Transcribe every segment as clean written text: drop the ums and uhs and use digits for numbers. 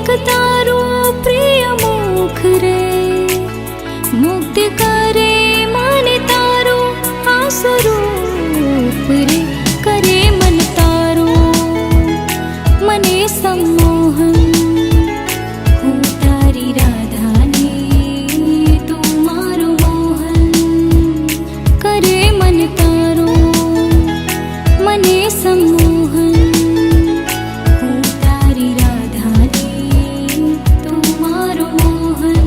एक तारो प्रिय मुख रे, मुक्त करे माने तारो आसरूप रे। करे मन तारो मने सम्मोहन, हूँ तारी राधा ने तू मारो मोहन। करे मन तारो मने सम्मोहन, हूँ तारी राधा ने तू मारो मोहन।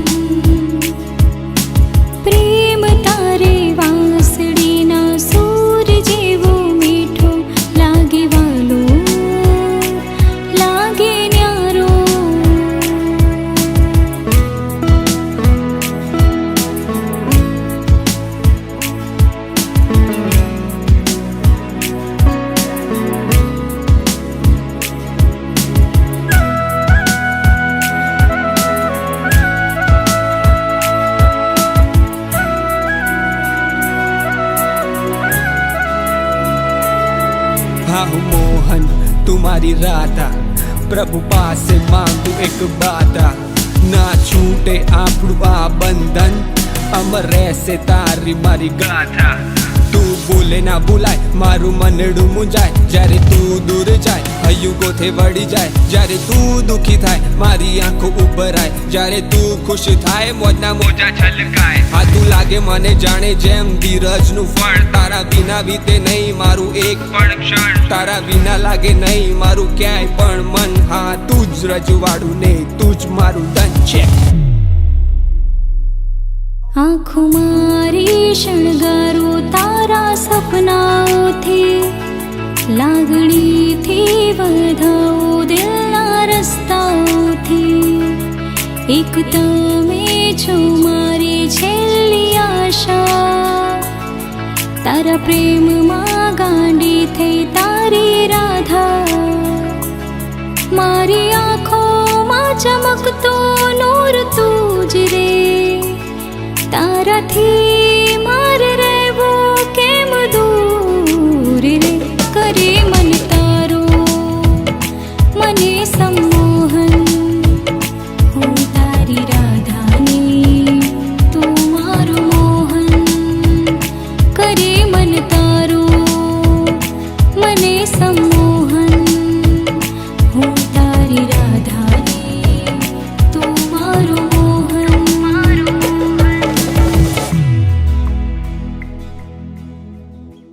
प्रेम तारे वांसड़ी ना सूर जेवो मीठो लागे वालो, लागे न्यारो। हाँ हूँ मोहन तुम्हारी राधा, प्रभु पासे मांगू एक बाधा। ना छूटे આપણું આ બંધન, અમર રહેશે તારી મારી ગાથા। તું બોલે ના ભૂલાય, મારું મનડું મૂંઝાય જ્યારે તું દૂર જાય। હયુગોથે વળી જાય જ્યારે તું દુખી થાય, મારી આંખો ઉભરાય જ્યારે તું ખુશ થાય। મોજના મોજા છલકાય, હાથું લાગે મને જાણે જેમ ધીરજનું ફળ। તારા વિના વીતે નહીં મારું એક પણ ક્ષણ, તારા વિના લાગે નહીં મારું ક્યાંય પણ મન। હા તું જ રજવાડું ને તું જ મારું ધન છે। आँखों मारी शणगारो तारा सपनाओथी, लागणी थी वधाओ दिलना रस्ताओथी। एक तमे छो मारी छेल्ली आशा, तारा प्रेम मा गांडी थई तारी राधा। मारी आँखों मा चमकतो नूर तूज रे, तारा थी